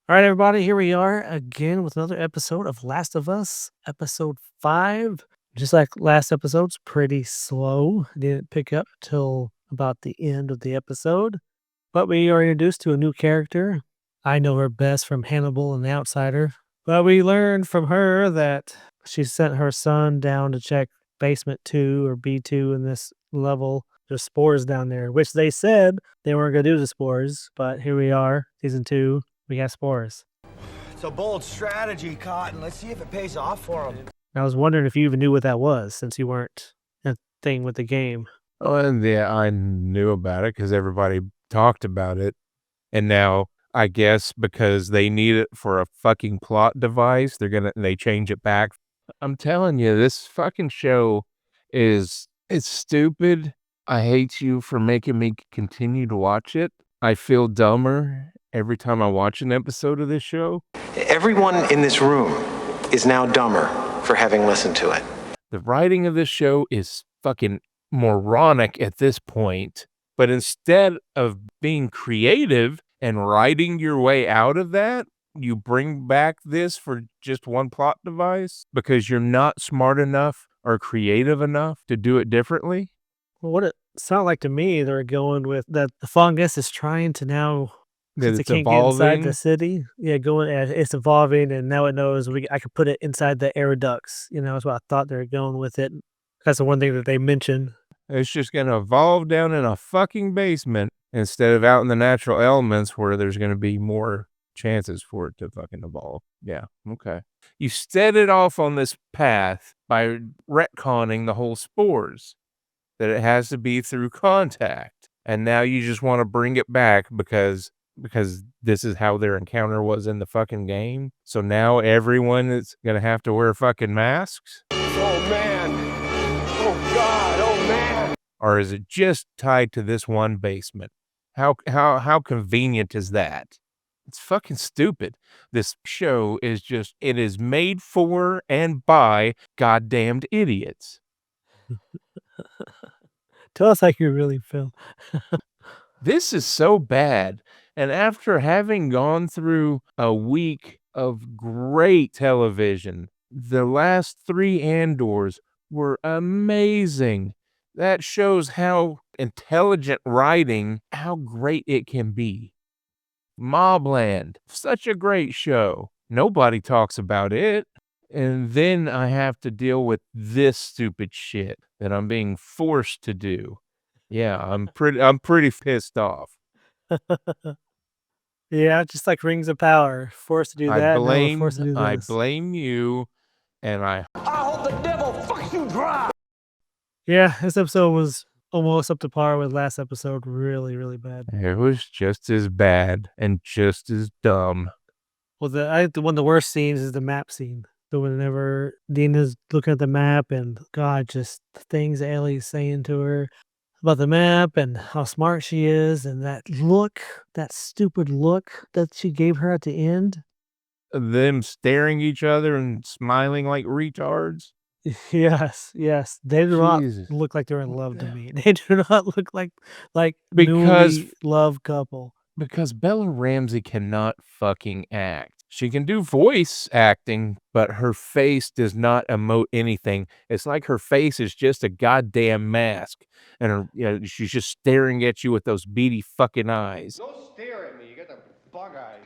All right, everybody, here we are again with another episode of Last of Us, episode 5. Just like last episode's pretty slow. Didn't pick up till about the end of the episode. But we are introduced to a new character. I know her best from Hannibal and The Outsider. But we learned from her that she sent her son down to check basement 2 or B2 in this level. There's spores down there, which they said they weren't going to do the spores. But here we are, season 2. We got spores. It's a bold strategy, Cotton. Let's see if it pays off for him. I was wondering if you even knew what that was since you weren't a thing with the game. Oh, and yeah, I knew about it because everybody talked about it. And now, I guess because they need it for a fucking plot device, they change it back. I'm telling you, this fucking show it's stupid. I hate you for making me continue to watch it. I feel dumber every time I watch an episode of this show. Everyone in this room is now dumber for having listened to it. The writing of this show is fucking moronic at this point, but instead of being creative and writing your way out of that, you bring back this for just one plot device because you're not smart enough or creative enough to do it differently. Well, what it sounded like to me, they're going with that the fungus is trying to now, That since it it's can't get inside evolving. the city, it's evolving, and now it knows I could put it inside the air ducts. That's what I thought they were going with it. That's the one thing that they mentioned. It's just going to evolve down in a fucking basement instead of out in the natural elements where there's going to be more chances for it to fucking evolve. Yeah, okay. You set it off on this path by retconning the whole spores, that it has to be through contact. And now you just want to bring it back because this is how their encounter was in the fucking game. So now everyone is going to have to wear fucking masks? Oh, man. Oh, God. Oh, man. Or is it just tied to this one basement? How convenient is that? It's fucking stupid. This show is it is made for and by goddamned idiots. Tell us how you really feel. This is so bad. And after having gone through a week of great television, the last 3 Andors were amazing. That shows how intelligent writing, how great it can be. Mobland, such a great show. Nobody talks about it. And then I have to deal with this stupid shit that I'm being forced to do. Yeah, I'm pretty pissed off. Yeah, just like Rings of Power, forced to do that. Now we're forced to do I this. blame you, and I hope the devil fucks you dry. Yeah, this episode was almost up to par with last episode. Really, really bad. it was just as bad and just as dumb. Well, I think one of the worst scenes is the map scene. So whenever Dina's looking at the map and God, just the things Ellie's saying to her about the map and how smart she is, and that look, that stupid look that she gave her at the end. Them staring each other and smiling like retards. Yes, they do not Jesus. look like they're in love to me. They do not look like Because- newly love couple. Because Bella Ramsey cannot fucking act. She can do voice acting, but her face does not emote anything. It's like her face is just a goddamn mask, and she's just staring at you with those beady fucking eyes. Don't stare at me. You got the bug eyes.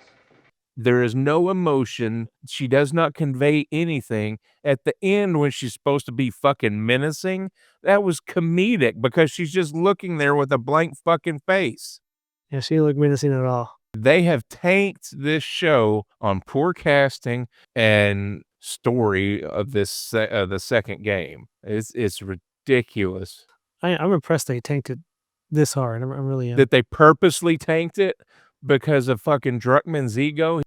There is no emotion. She does not convey anything. At the end, when she's supposed to be fucking menacing, that was comedic because she's just looking there with a blank fucking face. Yeah, she looked menacing at all. They have tanked this show on poor casting and story of the second game. It's ridiculous I'm impressed they tanked it this hard. I really am. that they purposely tanked it because of fucking Druckmann's ego.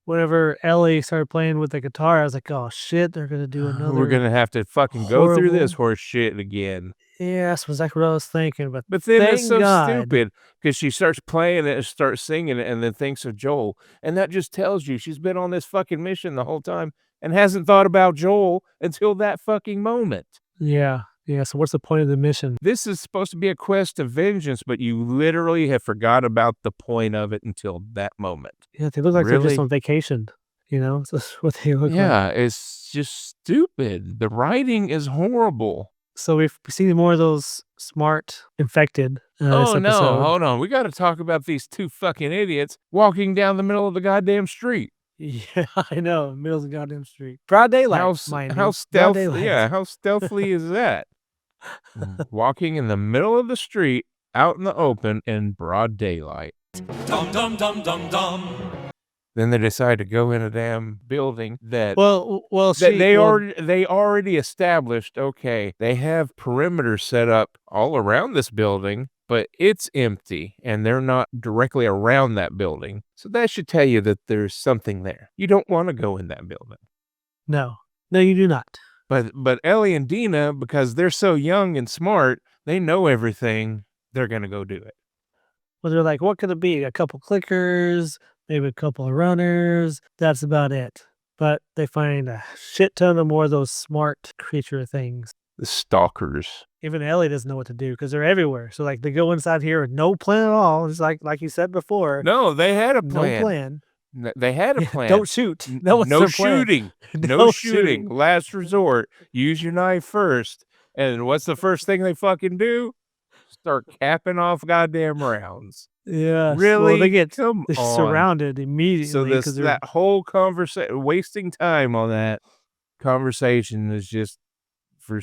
Whenever Ellie started playing with the guitar, I was like, "Oh shit, they're gonna do another." We're gonna have to fucking go through this horrible- horse shit again. Yeah, that's exactly what I was thinking. But But then it's thank so God. stupid because she starts playing it and starts singing it and then thinks of Joel. And that just tells you she's been on this fucking mission the whole time and hasn't thought about Joel until that fucking moment. Yeah, Yeah, so what's the point of the mission? This is supposed to be a quest of vengeance, but you literally have forgot about the point of it until that moment. Yeah, they look like they're just Really? on vacation, you know? That's what they look like. Yeah, it's just stupid. The writing is horrible. So we've seen more of those smart infected this Oh, no, episode. hold on. We gotta talk about these 2 fucking idiots walking down the middle of the goddamn street. Yeah, I know, middle of the goddamn street. Broad daylight, mind you. Broad daylight. How stealthily is that? Walking in the middle of the street, out in the open, in broad daylight. Dum dum dum dum dum. Then they decide to go in a damn building that Well, that well, they already established, okay, they have perimeters set up all around this building, but it's empty, and they're not directly around that building. So that should tell you that there's something there. You don't wanna go in that building. no. No, you do not. But Ellie and Dina, because they're so young and smart, they know everything, they're gonna go do it. Well, they're like, what could it be? A couple clickers, maybe a couple of runners. That's about it. But they find a shit ton of more of those smart creature things. The stalkers. Even Ellie doesn't know what to do because they're everywhere. So like they go inside here with no plan at all. It's like you said before, No, they had a no plan. plan. They had a Yeah, plan. don't shoot. That was No their plan. shooting. No No shooting. shooting. Last resort. Use your knife first. And what's the first thing they fucking do? Start capping off goddamn rounds. Yeah. Well, Really? they get Come they're on. surrounded So immediately this because they're that whole conversation, wasting time on that conversation is just for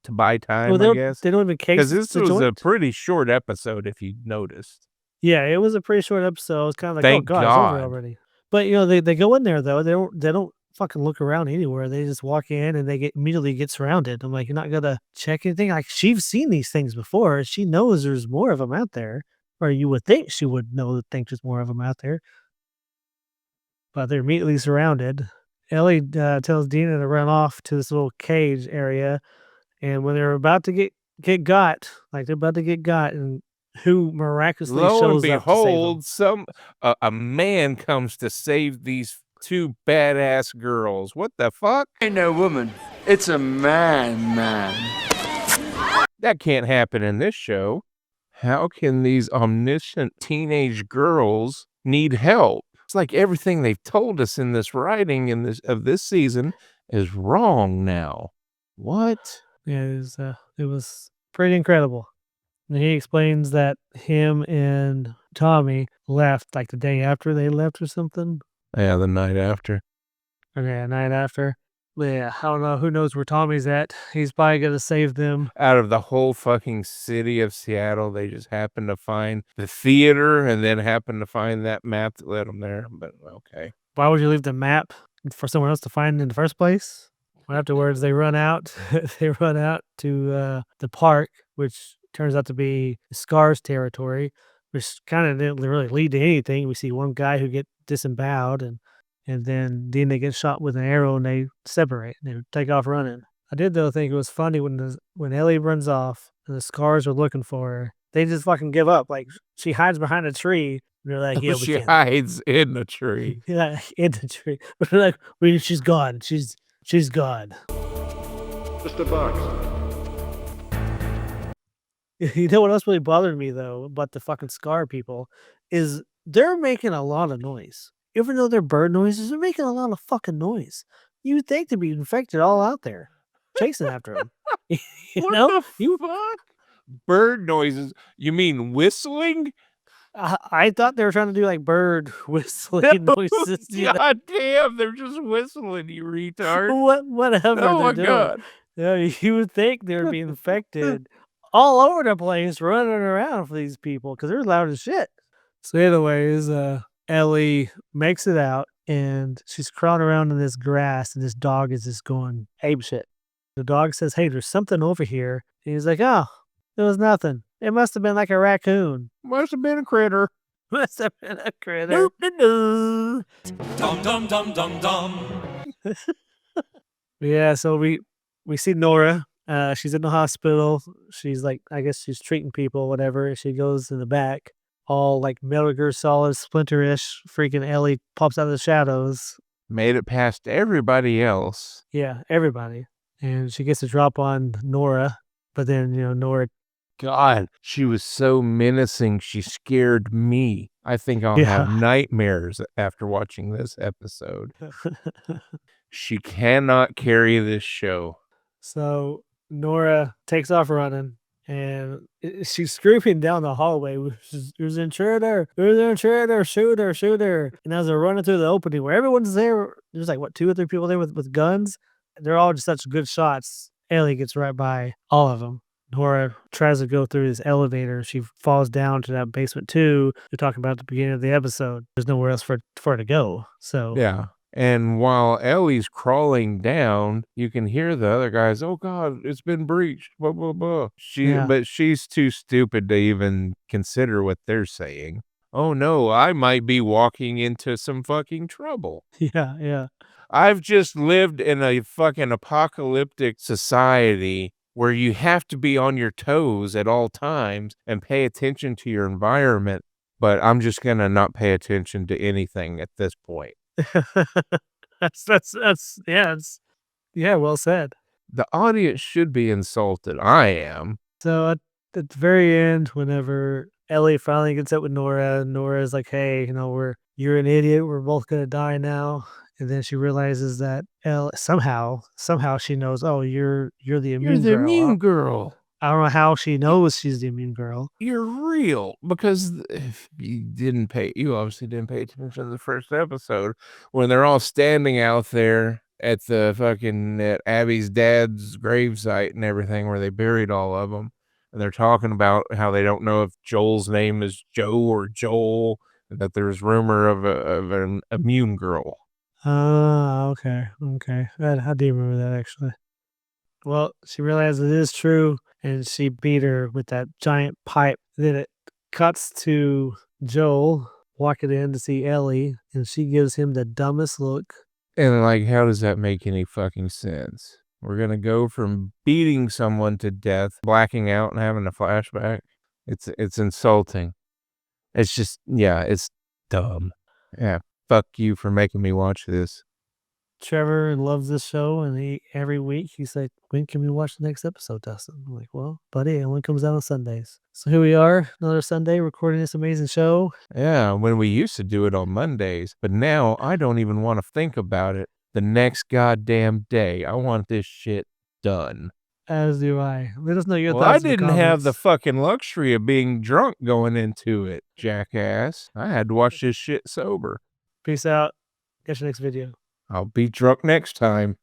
to buy time, well, I guess. they don't even Because case this the was a joint. pretty short episode, if you noticed. Yeah, it was a pretty short episode. It's kind of like, oh Thank god, it's over God. already. But they go in there though. They don't fucking look around anywhere. They just walk in and they immediately get surrounded. I'm like, you're not gonna check anything. Like she's seen these things before. She knows there's more of them out there, or you would think she would think there's more of them out there. But they're immediately surrounded. Ellie tells Dina to run off to this little cage area, and when they're about to get got, like they're about to get got, and who miraculously Lo and shows up to save them? behold, a man comes to save these 2 badass girls. What the fuck? Ain't no woman. It's a man. That can't happen in this show. How can these omniscient teenage girls need help? It's like everything they've told us in this writing of this season is wrong now. What? Yeah, it was pretty incredible. And he explains that him and Tommy left like the day after they left or something. Yeah, the night after. Okay, a night after. Yeah, I don't know. Who knows where Tommy's at? He's probably gonna save them. Out of the whole fucking city of Seattle, they just happened to find the theater and then happened to find that map that led them there. But okay. Why would you leave the map for someone else to find in the first place? Well, afterwards, they run out. They run out to the park, which turns out to be Scar's territory, which kind of didn't really lead to anything. We see one guy who get disemboweled, and then Dina gets shot with an arrow, and they separate. And they take off running. I did though think it was funny when Ellie runs off and the Scars are looking for her. They just fucking give up. Like she hides behind a tree. And they're like, "Yeah, we She can't." hides in the tree. Yeah, in the tree. But they're like, she's gone. She's gone. Just a box. You know what else really bothered me though about the fucking Scar people is they're making a lot of noise. Even though they're bird noises, they're making a lot of fucking noise. You'd think they'd be infected all out there, chasing after them. You What know, the fuck? Bird noises. You mean whistling? I thought they were trying to do like bird whistling noises. You know? God damn, they're just whistling, you retard. Whatever Oh my they're doing. God. Yeah, you would think they would be infected all over the place, running around for these people because they're loud as shit. So, anyways, Ellie makes it out and she's crawling around in this grass, and this dog is just going ape shit. The dog says, "Hey, there's something over here." And he's like, "Oh, it was nothing. It must have been like a raccoon. Must have been a critter. Must have been a critter." Dum dum dum dum dum. Yeah, so we see Nora. She's in the hospital. She's like, I guess she's treating people, whatever. She goes in the back, all like Metal Gear Solid, Splinter-ish. Freaking Ellie pops out of the shadows. Made it past everybody else. Yeah, everybody. and she gets a drop on Nora, but then, Nora God, she was so menacing, she scared me. I think I'll have yeah. nightmares after watching this episode. She cannot carry this show. So Nora takes off running, and she's screaming down the hallway. There's an intruder! There's an intruder! Shoot her! Shoot her! And as they're running through the opening where everyone's there, there's like, what, 2 or 3 people there with guns? They're all just such good shots. Ellie gets right by all of them. Nora tries to go through this elevator. She falls down to that basement too. They're talking about at the beginning of the episode. There's nowhere else for her to go. So Yeah. And while Ellie's crawling down, you can hear the other guys, "Oh God, it's been breached, blah, blah, blah." yeah, But she's too stupid to even consider what they're saying. "Oh no, I might be walking into some fucking trouble." yeah, yeah. I've just lived in a fucking apocalyptic society where you have to be on your toes at all times and pay attention to your environment, but I'm just gonna not pay attention to anything at this point. That's yeah, well said. The audience should be insulted. I am. So at the very end, whenever Ellie finally gets up with Nora, Nora's like, "Hey, you're an idiot. We're both gonna die now." And then she realizes that somehow she knows, oh, you're the You're immune the girl. immune girl. I don't know how she knows she's the immune girl. You're real because if you obviously didn't pay attention to the first episode when they're all standing out there at the fucking at Abby's dad's gravesite and everything where they buried all of them, and they're talking about how they don't know if Joel's name is Joe or Joel, and that there's rumor of an immune girl. Okay, okay. I do remember that actually. Well, she realizes it is true, and she beat her with that giant pipe. Then it cuts to Joel walking in to see Ellie, and she gives him the dumbest look. And like, how does that make any fucking sense? We're gonna go from beating someone to death, blacking out and having a flashback. It's insulting. It's just yeah, it's dumb. Yeah, fuck you for making me watch this. Trevor loves this show, and every week he's like, "When can we watch the next episode, Dustin?" I'm like, "Well, buddy, it only comes out on Sundays." So here we are, another Sunday, recording this amazing show. Yeah, when we used to do it on Mondays, but now I don't even want to think about it the next goddamn day. I want this shit done. As do I. Let us know your Well, I thoughts in the didn't have the comments. fucking luxury of being drunk going into it, jackass. I had to watch this shit sober. Peace out. Catch you next video. I'll be drunk next time.